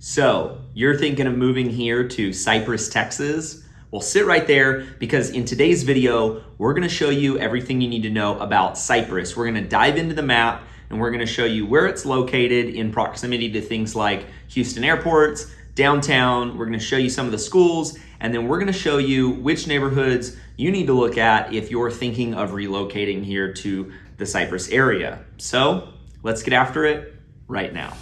So you're thinking of moving here to Cypress, Texas? Well, sit right there because in today's video, we're gonna show you everything you need to know about Cypress. We're gonna dive into the map and we're gonna show you where it's located in proximity to things like Houston airports, downtown. We're gonna show you some of the schools, and then we're gonna show you which neighborhoods you need to look at if you're thinking of relocating here to the Cypress area. So let's get after it right now.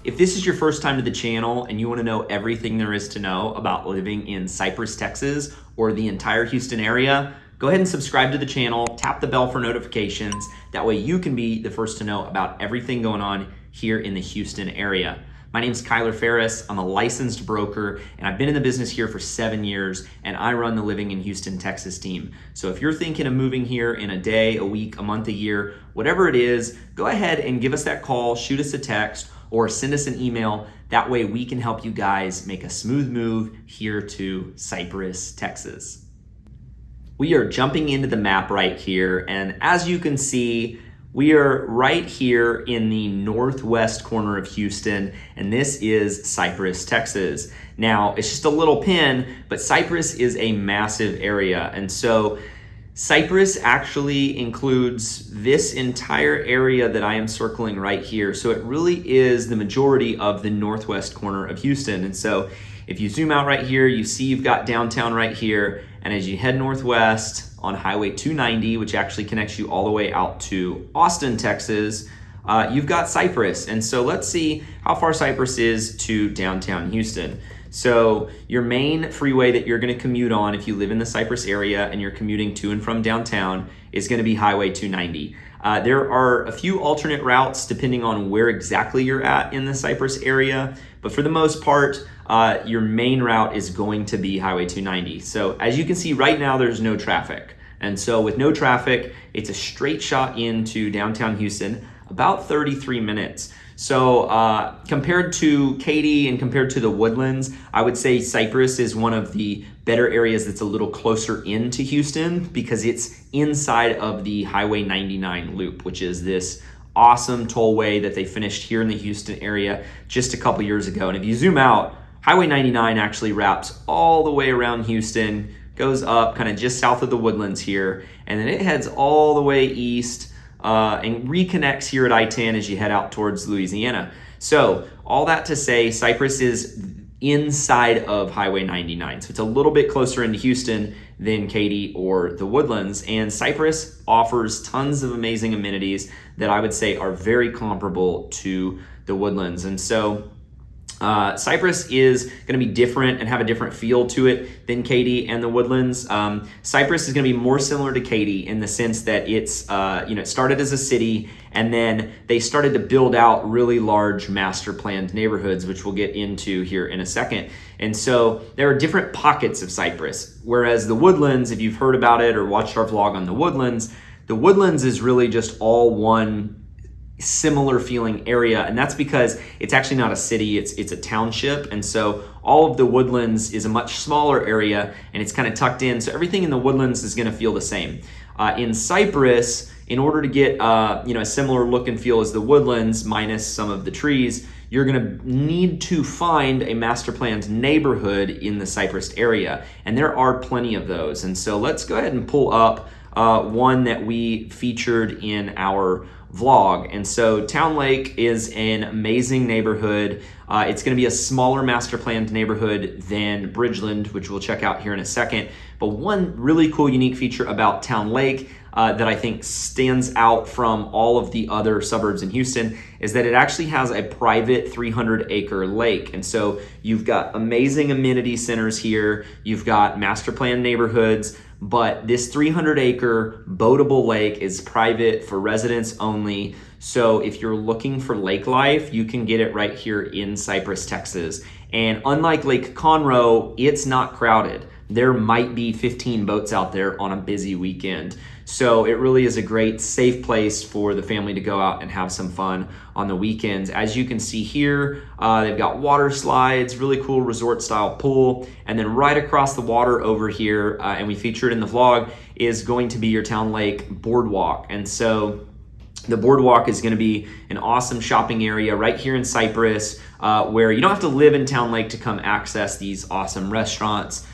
If this is your first time to the channel and you want to know everything there is to know about living in Cypress, Texas, or the entire Houston area, go ahead and subscribe to the channel, tap the bell for notifications. That way you can be the first to know about everything going on here in the Houston area. My name is Kyler Ferris. I'm a licensed broker and I've been in the business here for 7 years, and I run the Living in Houston, Texas team. So if you're thinking of moving here in a day, a week, a month, a year, whatever it is, go ahead and give us that call, shoot us a text, or send us an email. That way we can help you guys make a smooth move here to Cypress, Texas. We are jumping into the map right here, and as you can see, we are right here in the northwest corner of Houston, and this is Cypress, Texas. Now, it's just a little pin, but Cypress is a massive area, and so Cypress actually includes this entire area that I am circling right here. So it really is the majority of the northwest corner of Houston. And so if you zoom out right here, you see you've got downtown right here. And as you head northwest on Highway 290, which actually connects you all the way out to Austin, Texas, you've got Cypress. And so let's see how far Cypress is to downtown Houston. So your main freeway that you're going to commute on if you live in the Cypress area and you're commuting to and from downtown is going to be Highway 290. There are a few alternate routes depending on where exactly you're at in the Cypress area, but for the most part, your main route is going to be Highway 290. So as you can see right now, there's no traffic. And so with no traffic, it's a straight shot into downtown Houston, about 33 minutes. So compared to Katy and compared to the Woodlands, I would say Cypress is one of the better areas that's a little closer into Houston because it's inside of the Highway 99 loop, which is this awesome tollway that they finished here in the Houston area just a couple years ago. And if you zoom out, Highway 99 actually wraps all the way around Houston, goes up kind of just south of the Woodlands here, and then it heads all the way east and reconnects here at I-10 as you head out towards Louisiana. So all that to say, Cypress is inside of Highway 99. So it's a little bit closer into Houston than Katy or the Woodlands. And Cypress offers tons of amazing amenities that I would say are very comparable to the Woodlands. And so Cypress is going to be different and have a different feel to it than Katy and the Woodlands. Cypress is going to be more similar to Katy in the sense that it's, it started as a city and then they started to build out really large master planned neighborhoods, which we'll get into here in a second. And so there are different pockets of Cypress, whereas the Woodlands, if you've heard about it or watched our vlog on the Woodlands is really just all one similar feeling area, and that's because it's actually not a city, it's a township. And so all of the Woodlands is a much smaller area and it's kind of tucked in, so everything in the Woodlands is going to feel the same. In Cypress, in order to get a similar look and feel as the Woodlands minus some of the trees, you're going to need to find a master planned neighborhood in the Cypress area, and there are plenty of those. And so let's go ahead and pull up one that we featured in our vlog. And so Town Lake is an amazing neighborhood. It's going to be a smaller master planned neighborhood than Bridgeland, which we'll check out here in a second. But one really cool unique feature about Town Lake that I think stands out from all of the other suburbs in Houston is that it actually has a private 300-acre lake. And so you've got amazing amenity centers here. You've got master planned neighborhoods, but this 300-acre boatable lake is private for residents only. So if you're looking for lake life, you can get it right here in Cypress, Texas. And unlike Lake Conroe, it's not crowded. there might be 15 boats out there on a busy weekend. So it really is a great, safe place for the family to go out and have some fun on the weekends. As you can see here, they've got water slides, really cool resort style pool. And then right across the water over here, and we featured in the vlog, is going to be your Town Lake boardwalk. And so the boardwalk is going to be an awesome shopping area right here in Cypress, where you don't have to live in Town Lake to come access these awesome restaurants.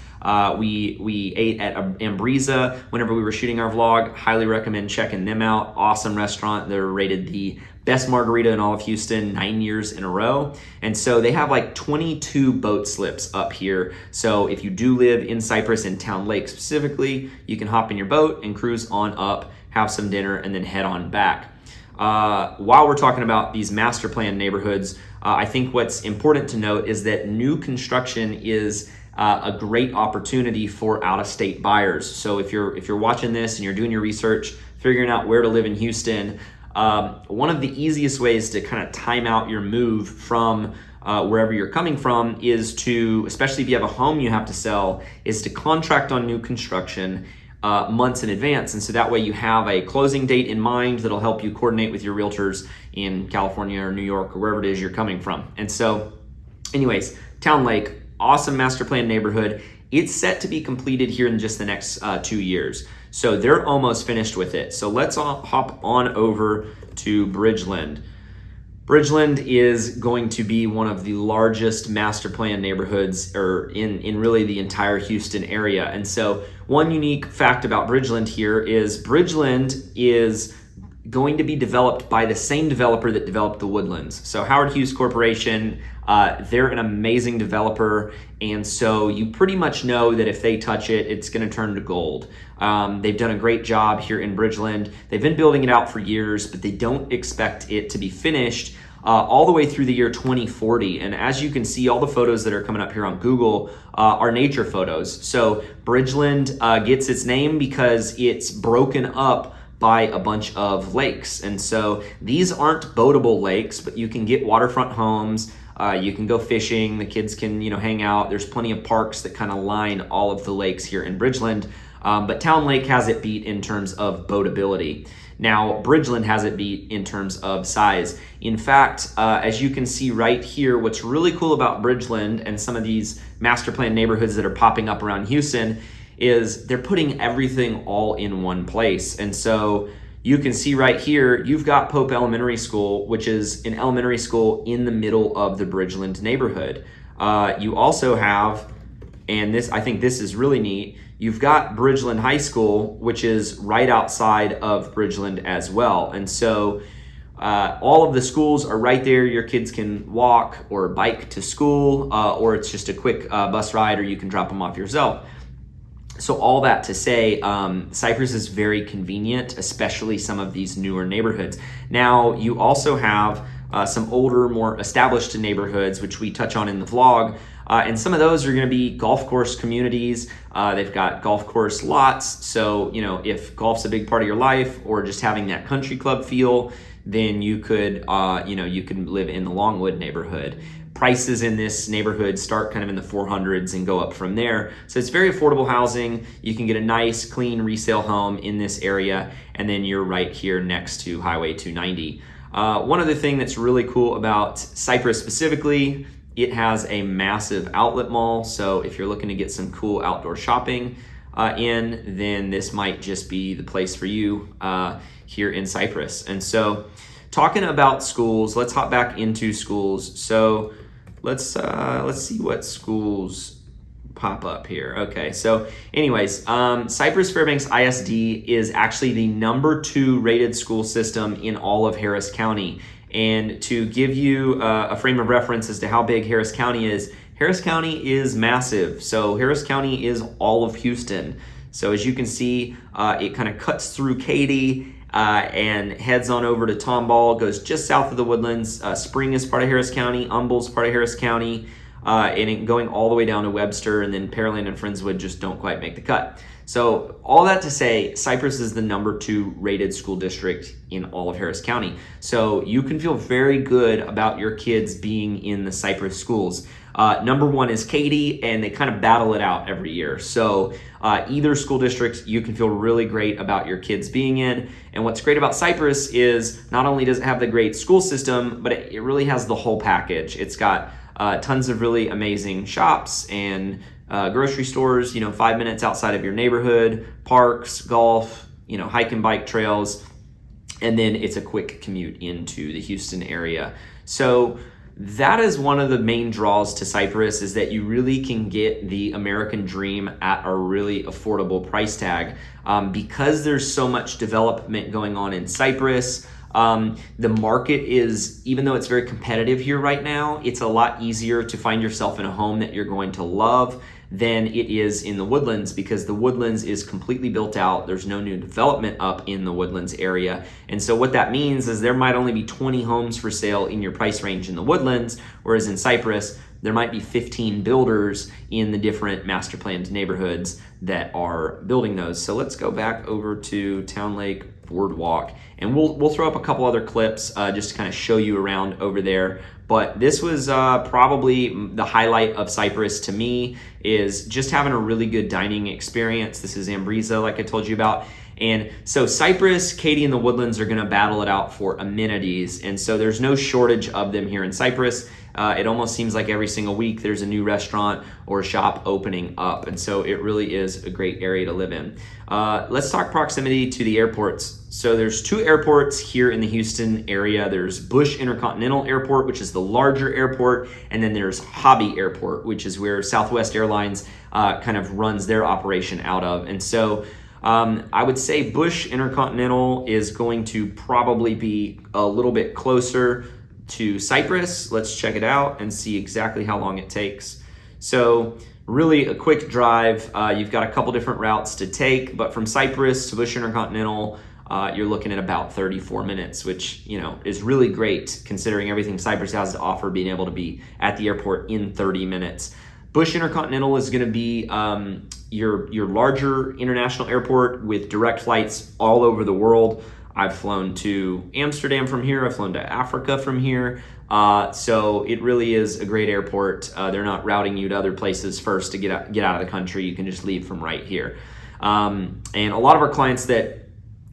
We ate at Ambrisa whenever we were shooting our vlog. Highly recommend checking them out. Awesome restaurant. They're rated the best margarita in all of Houston 9 years in a row. And so they have like 22 boat slips up here. So if you do live in Cypress and Town Lake specifically, you can hop in your boat and cruise on up, have some dinner, and then head on back. While we're talking about these master plan neighborhoods, I think what's important to note is that new construction is a great opportunity for out-of-state buyers. So if you're watching this and you're doing your research, figuring out where to live in Houston, one of the easiest ways to kind of time out your move from wherever you're coming from is to, especially if you have a home you have to sell, is to contract on new construction months in advance. And so that way you have a closing date in mind that'll help you coordinate with your realtors in California or New York or wherever it is you're coming from. And so anyways, Town Lake, awesome master plan neighborhood. It's set to be completed here in just the next 2 years. So they're almost finished with it. So let's hop on over to Bridgeland. Bridgeland is going to be one of the largest master plan neighborhoods in really the entire Houston area. And so one unique fact about Bridgeland here is Bridgeland is going to be developed by the same developer that developed the Woodlands. So Howard Hughes Corporation, they're an amazing developer. And so you pretty much know that if they touch it, it's going to turn to gold. They've done a great job here in Bridgeland. They've been building it out for years, but they don't expect it to be finished all the way through the year 2040. And as you can see, all the photos that are coming up here on Google are nature photos. So Bridgeland gets its name because it's broken up by a bunch of lakes. And so these aren't boatable lakes, but you can get waterfront homes. You can go fishing. The kids can, hang out. There's plenty of parks that kind of line all of the lakes here in Bridgeland. But Town Lake has it beat in terms of boatability. Now, Bridgeland has it beat in terms of size. In fact, as you can see right here, what's really cool about Bridgeland and some of these master plan neighborhoods that are popping up around Houston is they're putting everything all in one place. And so you can see right here, you've got Pope Elementary School, which is an elementary school in the middle of the Bridgeland neighborhood. You also have, and I think this is really neat, you've got Bridgeland High School, which is right outside of Bridgeland as well. And so all of the schools are right there. Your kids can walk or bike to school, or it's just a quick bus ride, or you can drop them off yourself. So all that to say, Cypress is very convenient, especially some of these newer neighborhoods. Now, you also have some older, more established neighborhoods, which we touch on in the vlog. And some of those are going to be golf course communities. They've got golf course lots. So, if golf's a big part of your life or just having that country club feel, then you could, you can live in the Longwood neighborhood. Prices in this neighborhood start kind of in the 400s and go up from there. So it's very affordable housing. You can get a nice, clean resale home in this area, and then you're right here next to Highway 290. One other thing that's really cool about Cypress specifically, it has a massive outlet mall. So if you're looking to get some cool outdoor shopping then this might just be the place for you here in Cypress. And so talking about schools, let's hop back into schools. So let's see what schools pop up here. Okay, so anyways, Cypress Fairbanks ISD is actually the #2 rated school system in all of Harris County. And to give you a frame of reference as to how big Harris County is massive. So Harris County is all of Houston. So as you can see, it kind of cuts through Katy and heads on over to Tomball, goes just south of the Woodlands. Spring is part of Harris County, Humble's part of Harris County, and it going all the way down to Webster, and then Pearland and Friendswood just don't quite make the cut. So all that to say, Cypress is the #2 rated school district in all of Harris County. So you can feel very good about your kids being in the Cypress schools. Number one is Katy, and they kind of battle it out every year. So either school district you can feel really great about your kids being in. And what's great about Cypress is not only does it have the great school system, but it really has the whole package. It's got tons of really amazing shops and grocery stores, 5 minutes outside of your neighborhood, parks, golf, hike and bike trails, and then it's a quick commute into the Houston area. So that is one of the main draws to Cypress, is that you really can get the American dream at a really affordable price tag. Because there's so much development going on in Cypress, the market is, even though it's very competitive here right now, it's a lot easier to find yourself in a home that you're going to love than it is in the Woodlands, because the Woodlands is completely built out. There's no new development up in the Woodlands area. And so what that means is there might only be 20 homes for sale in your price range in the Woodlands, whereas in Cypress, there might be 15 builders in the different master planned neighborhoods that are building those. So let's go back over to Town Lake Boardwalk, and we'll throw up a couple other clips just to kind of show you around over there. But this was probably the highlight of Cypress to me, is just having a really good dining experience. This is Ambrisa, like I told you about. And so Cypress, Katy, and the Woodlands are gonna battle it out for amenities. And so there's no shortage of them here in Cypress. It almost seems like every single week there's a new restaurant or shop opening up. And so it really is a great area to live in. Let's talk proximity to the airports. So there's two airports here in the Houston area. There's Bush Intercontinental Airport, which is the larger airport, and then there's Hobby Airport, which is where Southwest Airlines kind of runs their operation out of. And so I would say Bush Intercontinental is going to probably be a little bit closer to Cypress. Let's check it out and see exactly how long it takes. So really a quick drive. You've got a couple different routes to take, but from Cypress to Bush Intercontinental, you're looking at about 34 minutes, which is really great considering everything Cypress has to offer, being able to be at the airport in 30 minutes. Bush Intercontinental is going to be your larger international airport with direct flights all over the world. I've flown to Amsterdam from here. I've flown to Africa from here. So it really is a great airport. They're not routing you to other places first to get out of the country. You can just leave from right here. And a lot of our clients that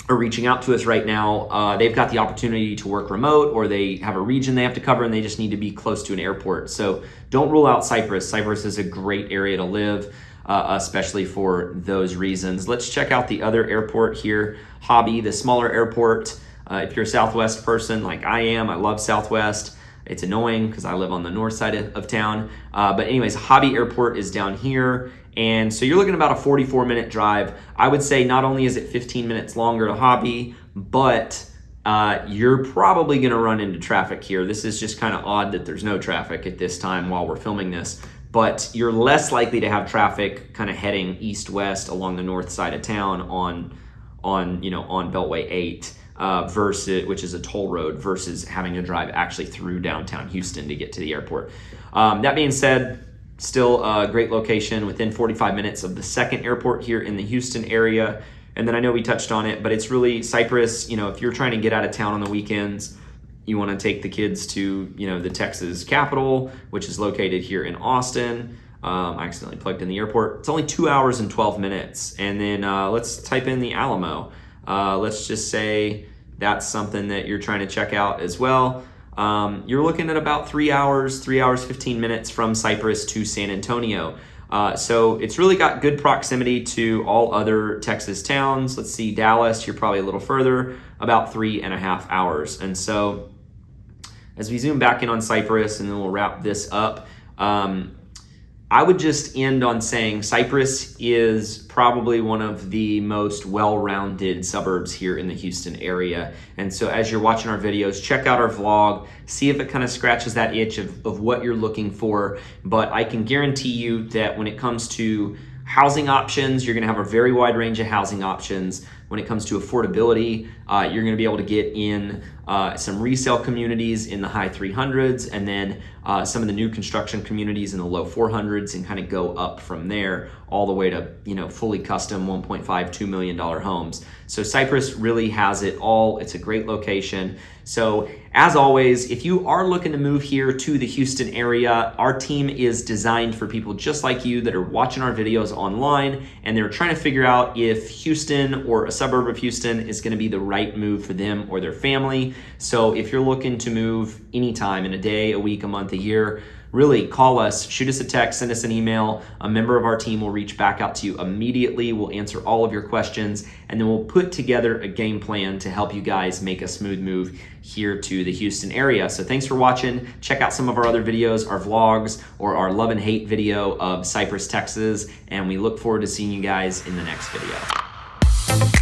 are reaching out to us right now, they've got the opportunity to work remote, or they have a region they have to cover and they just need to be close to an airport. So don't rule out Cypress. Cypress is a great area to live, especially for those reasons. Let's check out the other airport here, Hobby, the smaller airport. If you're a Southwest person like I am, I love Southwest. It's annoying because I live on the north side of town. But anyways, Hobby Airport is down here. And so you're looking at about a 44-minute drive. I would say not only is it 15 minutes longer to Hobby, but you're probably going to run into traffic here. This is just kind of odd that there's no traffic at this time while we're filming this. But you're less likely to have traffic kind of heading east-west along the north side of town on Beltway 8. Versus, which is a toll road, versus having to drive actually through downtown Houston to get to the airport. That being said, still a great location within 45 minutes of the second airport here in the Houston area. And then I know we touched on it, but it's really Cypress. If you're trying to get out of town on the weekends, you want to take the kids to, the Texas capital, which is located here in Austin. I accidentally plugged in the airport. It's only 2 hours and 12 minutes. And then let's type in the Alamo. Let's just say that's something that you're trying to check out as well. You're looking at about 3 hours, 15 minutes from Cypress to San Antonio. So it's really got good proximity to all other Texas towns. Let's see, Dallas, you're probably a little further, about 3.5 hours. And so as we zoom back in on Cypress, and then we'll wrap this up, I would just end on saying Cypress is probably one of the most well-rounded suburbs here in the Houston area. And so as you're watching our videos, check out our vlog, see if it kind of scratches that itch of what you're looking for. But I can guarantee you that when it comes to housing options, you're going to have a very wide range of housing options. When it comes to affordability, you're going to be able to get in some resale communities in the high 300s, and then some of the new construction communities in the low 400s, and kind of go up from there. all the way to, you know, fully custom $1.5, $2 million homes. So Cypress really has it all. It's a great location. So as always, if you are looking to move here to the Houston area, our team is designed for people just like you that are watching our videos online and they're trying to figure out if Houston or a suburb of Houston is going to be the right move for them or their family. So if you're looking to move anytime, in a day, a week, a month, a year, really call us, shoot us a text, send us an email. A member of our team will reach back out to you immediately. We'll answer all of your questions, and then we'll put together a game plan to help you guys make a smooth move here to the Houston area. So thanks for watching. Check out some of our other videos, our vlogs, or our love and hate video of Cypress, Texas, and we look forward to seeing you guys in the next video.